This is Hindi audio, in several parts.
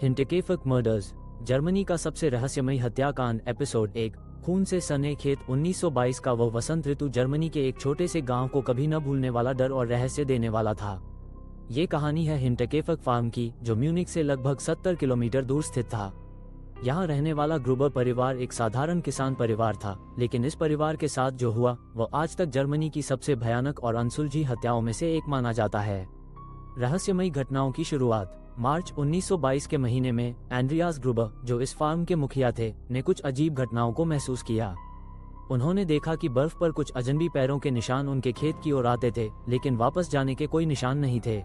हिंटकेफक मर्डर्स, जर्मनी का सबसे रहस्यमयी हत्याकांड। एपिसोड 1। खून से सने खेत। 1922 का वह वसंत ऋतु जर्मनी के एक छोटे से गांव को कभी न भूलने वाला डर और रहस्य देने वाला था। ये कहानी है हिंटकेफक फार्म की, जो म्यूनिख से लगभग 70 किलोमीटर दूर स्थित था। यहाँ रहने वाला ग्रुबर परिवार एक साधारण किसान परिवार था, लेकिन इस परिवार के साथ जो हुआ वह आज तक जर्मनी की सबसे भयानक और अनसुलझी हत्याओं में से एक माना जाता है। रहस्यमयी घटनाओं की शुरुआत। मार्च 1922 के महीने में एंड्रियास ग्रुबर, जो इस फार्म के मुखिया थे, ने कुछ अजीब घटनाओं को महसूस किया। उन्होंने देखा कि बर्फ पर कुछ अजनबी पैरों के निशान उनके खेत की ओर आते थे, लेकिन वापस जाने के कोई निशान नहीं थे।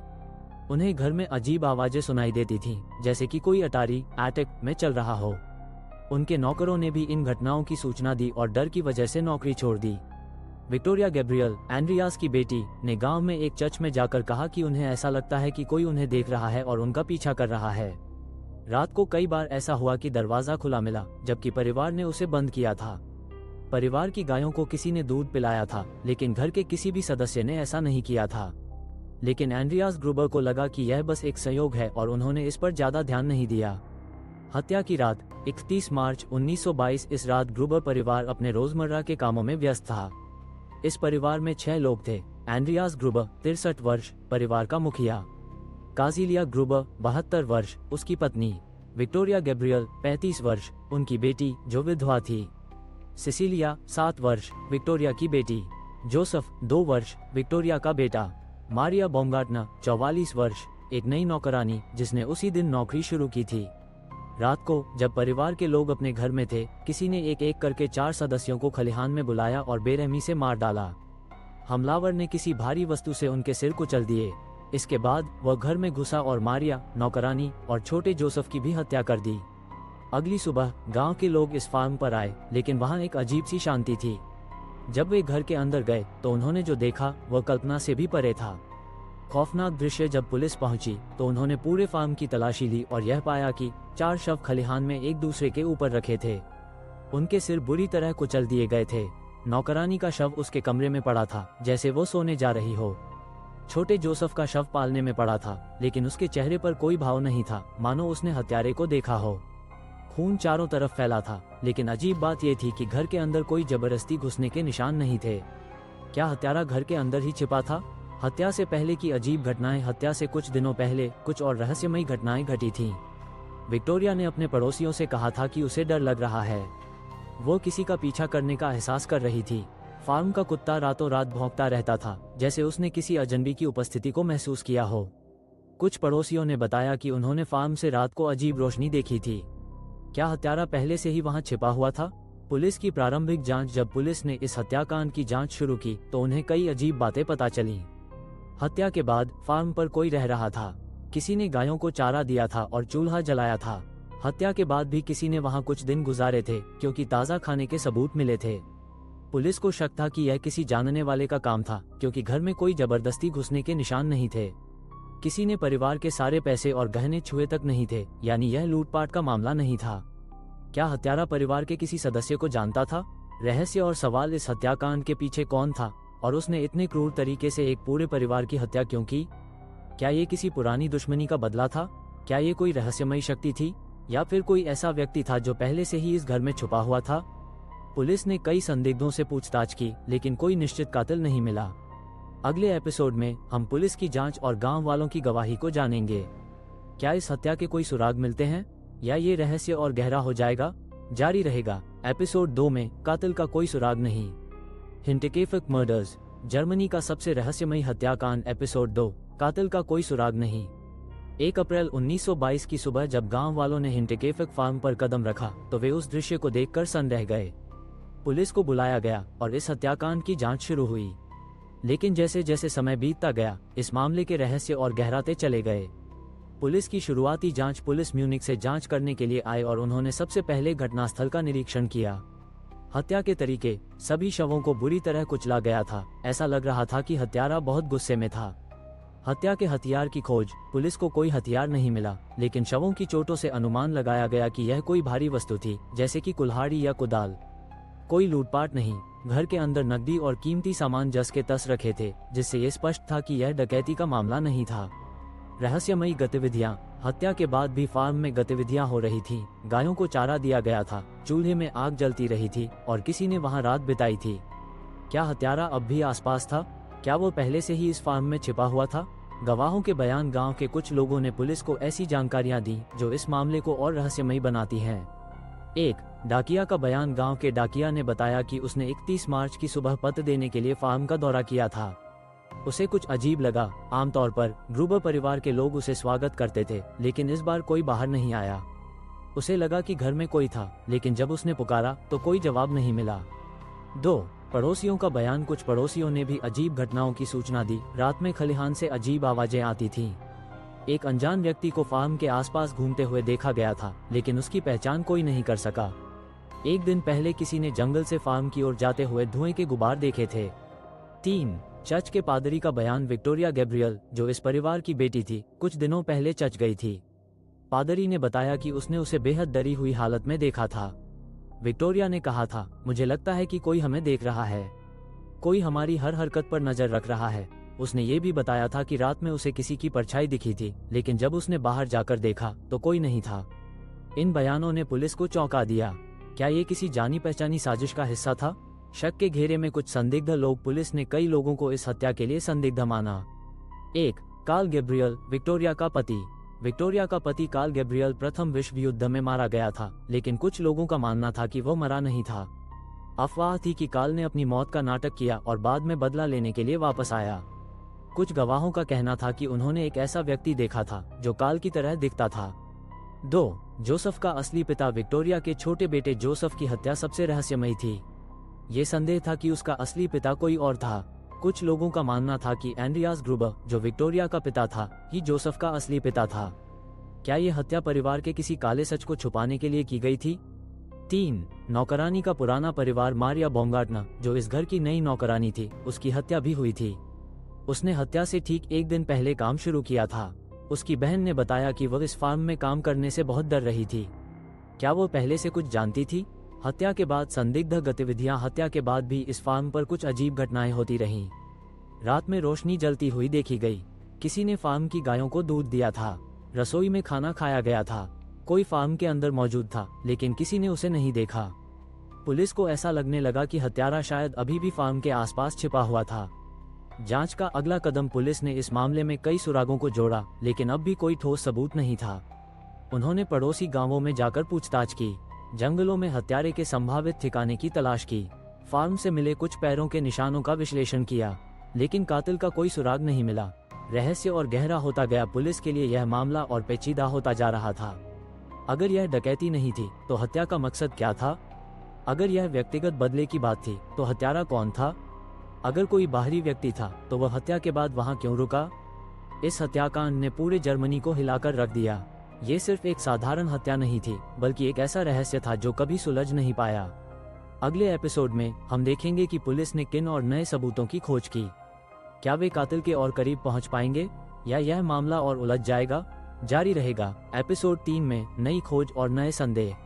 उन्हें घर में अजीब आवाजें सुनाई देती थीं, जैसे कि कोई अटारी एटिक में चल रहा हो। उनके नौकरों ने भी इन घटनाओं की सूचना दी और डर की वजह से नौकरी छोड़ दी। विक्टोरिया गैब्रियल, एंड्रियास की बेटी, ने गांव में एक चर्च में जाकर कहा कि उन्हें ऐसा लगता है कि कोई उन्हें देख रहा है और उनका पीछा कर रहा है। रात को कई बार ऐसा हुआ कि दरवाजा खुला मिला, जबकि परिवार ने उसे बंद किया था। परिवार की गायों को किसी ने दूध पिलाया था, लेकिन घर के किसी भी सदस्य ने ऐसा नहीं किया था। लेकिन एंड्रियास ग्रुबर को लगा कि यह बस एक संयोग है और उन्होंने इस पर ज्यादा ध्यान नहीं दिया। हत्या की रात 31 मार्च 1922। इस रात ग्रुबर परिवार अपने रोजमर्रा के कामों में व्यस्त था। इस परिवार में 6 लोग थे। एंड्रियास ग्रुबर 63 वर्ष, परिवार का मुखिया। काजिलिया ग्रुबर 72 वर्ष, उसकी पत्नी। विक्टोरिया गैब्रियल 35 वर्ष, उनकी बेटी जो विधवा थी। सिसिलिया 7 वर्ष, विक्टोरिया की बेटी। जोसेफ 2 वर्ष, विक्टोरिया का बेटा। मारिया बॉमगार्टनर 44 वर्ष, एक नई नौकरानी जिसने उसी दिन नौकरी शुरू की थी। रात को जब परिवार के लोग अपने घर में थे, किसी ने एक एक करके 4 सदस्यों को खलिहान में बुलाया और बेरहमी से मार डाला। हमलावर ने किसी भारी वस्तु से उनके सिर कुचल दिए। इसके बाद वह घर में घुसा और मारिया, नौकरानी और छोटे जोसेफ की भी हत्या कर दी। अगली सुबह गांव के लोग इस फार्म पर आए, लेकिन वहां एक अजीब सी शांति थी। जब वे घर के अंदर गए तो उन्होंने जो देखा वह कल्पना से भी परे था। खौफनाक दृश्य। जब पुलिस पहुंची तो उन्होंने पूरे फार्म की तलाशी ली और यह पाया कि 4 शव खलिहान में एक दूसरे के ऊपर रखे थे। उनके सिर बुरी तरह कुचल दिए गए थे। नौकरानी का शव उसके कमरे में पड़ा था, जैसे वो सोने जा रही हो। छोटे जोसेफ का शव पालने में पड़ा था, लेकिन उसके चेहरे पर कोई भाव नहीं था, मानो उसने हत्यारे को देखा हो। खून चारों तरफ फैला था, लेकिन अजीब बात यह थी कि घर के अंदर कोई जबरदस्ती घुसने के निशान नहीं थे। क्या हत्यारा घर के अंदर ही छिपा था? हत्या से पहले की अजीब घटनाएं। हत्या से कुछ दिनों पहले कुछ और रहस्यमयी घटनाएं घटी थीं। विक्टोरिया ने अपने पड़ोसियों से कहा था कि उसे डर लग रहा है। वो किसी का पीछा करने का एहसास कर रही थी। फार्म का कुत्ता रातों रात भौंकता रहता था, जैसे उसने किसी अजनबी की उपस्थिति को महसूस किया हो। कुछ पड़ोसियों ने बताया कि उन्होंने फार्म से रात को अजीब रोशनी देखी थी। क्या हत्यारा पहले से ही वहां छिपा हुआ था? पुलिस की प्रारंभिक जांच। जब पुलिस ने इस हत्याकांड की जांच शुरू की तो उन्हें कई अजीब बातें पता चलीं। हत्या के बाद फार्म पर कोई रह रहा था। किसी ने गायों को चारा दिया था और चूल्हा जलाया था। हत्या के बाद भी किसी ने वहां कुछ दिन गुजारे थे, क्योंकि ताज़ा खाने के सबूत मिले थे। पुलिस को शक था कि यह किसी जानने वाले का काम था, क्योंकि घर में कोई जबरदस्ती घुसने के निशान नहीं थे। किसी ने परिवार के सारे पैसे और गहने छुए तक नहीं थे, यानी यह लूटपाट का मामला नहीं था। क्या हत्यारा परिवार के किसी सदस्य को जानता था? रहस्य और सवाल। इस हत्याकांड के पीछे कौन था और उसने इतने क्रूर तरीके से एक पूरे परिवार की हत्या क्यों की? क्या ये किसी पुरानी दुश्मनी का बदला था? क्या ये कोई रहस्यमयी शक्ति थी, या फिर कोई ऐसा व्यक्ति था जो पहले से ही इस घर में छुपा हुआ था? पुलिस ने कई संदिग्धों से पूछताछ की, लेकिन कोई निश्चित कातिल नहीं मिला। अगले एपिसोड में हम पुलिस की जांच और गांव वालों की गवाही को जानेंगे। क्या इस हत्या के कोई सुराग मिलते हैं, या ये रहस्य और गहरा हो जाएगा? जारी रहेगा। एपिसोड 2 में कातिल का कोई सुराग नहीं। हिंटकेफक मर्डर्स, जर्मनी का सबसे रहस्यमयी हत्याकांड। एपिसोड 2, कातिल का कोई सुराग नहीं। 1 अप्रैल 1922 की सुबह जब गांव वालों ने हिंटकेफक फार्म पर कदम रखा तो वे उस दृश्य को देखकर सन्न रह गए। पुलिस को बुलाया गया और इस हत्याकांड की जांच शुरू हुई। लेकिन जैसे जैसे समय बीतता गया, इस मामले के रहस्य और गहराते चले गए। पुलिस की शुरुआती जांच। पुलिस म्यूनिख से जांच करने के लिए आए और उन्होंने सबसे पहले घटनास्थल का निरीक्षण किया। हत्या के तरीके। सभी शवों को बुरी तरह कुचला गया था। ऐसा लग रहा था कि हत्यारा बहुत गुस्से में था। हत्या के हथियार की खोज। पुलिस को कोई हथियार नहीं मिला, लेकिन शवों की चोटों से अनुमान लगाया गया कि यह कोई भारी वस्तु थी, जैसे कि कुल्हाड़ी या कुदाल। कोई लूटपाट नहीं। घर के अंदर नकदी और कीमती सामान जस के तस रखे थे, जिससे ये स्पष्ट था कि यह डकैती का मामला नहीं था। रहस्यमयी गतिविधियां। हत्या के बाद भी फार्म में गतिविधियां हो रही थी। गायों को चारा दिया गया था, चूल्हे में आग जलती रही थी और किसी ने वहां रात बिताई थी। क्या हत्यारा अब भी आसपास था? क्या वो पहले से ही इस फार्म में छिपा हुआ था? गवाहों के बयान। गांव के कुछ लोगों ने पुलिस को ऐसी जानकारियां दी जो इस मामले को और रहस्यमयी बनाती हैं। 1. डाकिया का बयान। गांव के डाकिया ने बताया कि उसने 31 मार्च की सुबह पत्र देने के लिए फार्म का दौरा किया था। उसे कुछ अजीब लगा। आमतौर पर ग्रुबर परिवार के लोग उसे स्वागत करते थे, लेकिन इस बार कोई बाहर नहीं आया। उसे लगा कि घर में कोई था, लेकिन जब उसने पुकारा तो कोई जवाब नहीं मिला। 2. पड़ोसियों का बयान। कुछ पड़ोसियों ने भी अजीब घटनाओं की सूचना दी। रात में खलिहान से अजीब आवाजें आती थीं। एक अनजान व्यक्ति को फार्म के आसपास घूमते हुए देखा गया था, लेकिन उसकी पहचान कोई नहीं कर सका। एक दिन पहले किसी ने जंगल से फार्म की ओर जाते हुए धुएं के गुबार देखे थे। 3. चर्च के पादरी का बयान। विक्टोरिया गैब्रियल, जो इस परिवार की बेटी थी, कुछ दिनों पहले चर्च गई थी। पादरी ने बताया कि उसने उसे बेहद डरी हुई हालत में देखा था। विक्टोरिया ने कहा था, मुझे लगता है कि कोई हमें देख रहा है, कोई हमारी हर हरकत पर नजर रख रहा है। उसने ये भी बताया था कि रात में उसे किसी की परछाई दिखी थी, लेकिन जब उसने बाहर जाकर देखा तो कोई नहीं था। इन बयानों ने पुलिस को चौंका दिया। क्या ये किसी जानी पहचानी साजिश का हिस्सा था? शक के घेरे में कुछ संदिग्ध लोग। पुलिस ने कई लोगों को इस हत्या के लिए संदिग्ध माना। 1. कार्ल गैब्रियल, विक्टोरिया का पति। विक्टोरिया का पति कार्ल गैब्रियल प्रथम विश्व युद्ध में मारा गया था, लेकिन कुछ लोगों का मानना था कि वो मरा नहीं था। अफवाह थी कि कार्ल ने अपनी मौत का नाटक किया और बाद में बदला लेने के लिए वापस आया। कुछ गवाहों का कहना था कि उन्होंने एक ऐसा व्यक्ति देखा था जो कार्ल की तरह दिखता था। 2. जोसेफ का असली पिता। विक्टोरिया के छोटे बेटे जोसेफ की हत्या सबसे रहस्यमयी थी। ये संदेह था कि उसका असली पिता कोई और था। कुछ लोगों का मानना था कि एंड्रियास ग्रुबर, जो विक्टोरिया का पिता था, ही जोसेफ का असली पिता था। क्या ये हत्या परिवार के किसी काले सच को छुपाने के लिए की गई थी? 3. नौकरानी का पुराना परिवार। मारिया बॉम्गार्टनर, जो इस घर की नई नौकरानी थी, उसकी हत्या भी हुई थी। उसने हत्या से ठीक एक दिन पहले काम शुरू किया था। उसकी बहन ने बताया कि वह इस फार्म में काम करने से बहुत डर रही थी। क्या वो पहले से कुछ जानती थी? हत्या के बाद संदिग्ध गतिविधियां। हत्या के बाद भी इस फार्म पर कुछ अजीब घटनाएं होती रहीं। रात में रोशनी जलती हुई देखी गई। किसी ने फार्म की गायों को दूध दिया था। रसोई में खाना खाया गया था। कोई फार्म के अंदर मौजूद था, लेकिन किसी ने उसे नहीं देखा। पुलिस को ऐसा लगने लगा कि हत्यारा शायद अभी भी फार्म के आसपास छिपा हुआ था। जांच का अगला कदम। पुलिस ने इस मामले में कई सुरागों को जोड़ा, लेकिन अब भी कोई ठोस सबूत नहीं था। उन्होंने पड़ोसी गांवों में जाकर पूछताछ की, जंगलों में हत्यारे के संभावित ठिकाने की तलाश की, फार्म से मिले कुछ पैरों के निशानों का विश्लेषण किया, लेकिन कातिल का कोई सुराग नहीं मिला। रहस्य और गहरा होता गया। पुलिस के लिए यह मामला और पेचीदा होता जा रहा था। अगर यह डकैती नहीं थी तो हत्या का मकसद क्या था? अगर यह व्यक्तिगत बदले की बात थी तो हत्यारा कौन था? अगर कोई बाहरी व्यक्ति था तो वह हत्या के बाद वहां क्यों रुका? इस हत्याकांड ने पूरे जर्मनी को हिलाकर रख दिया। ये सिर्फ एक साधारण हत्या नहीं थी, बल्कि एक ऐसा रहस्य था जो कभी सुलझ नहीं पाया। अगले एपिसोड में हम देखेंगे कि पुलिस ने किन और नए सबूतों की खोज की। क्या वे कातिल के और करीब पहुंच पाएंगे, या यह मामला और उलझ जाएगा? जारी रहेगा एपिसोड 3 में नई खोज और नए संदेह।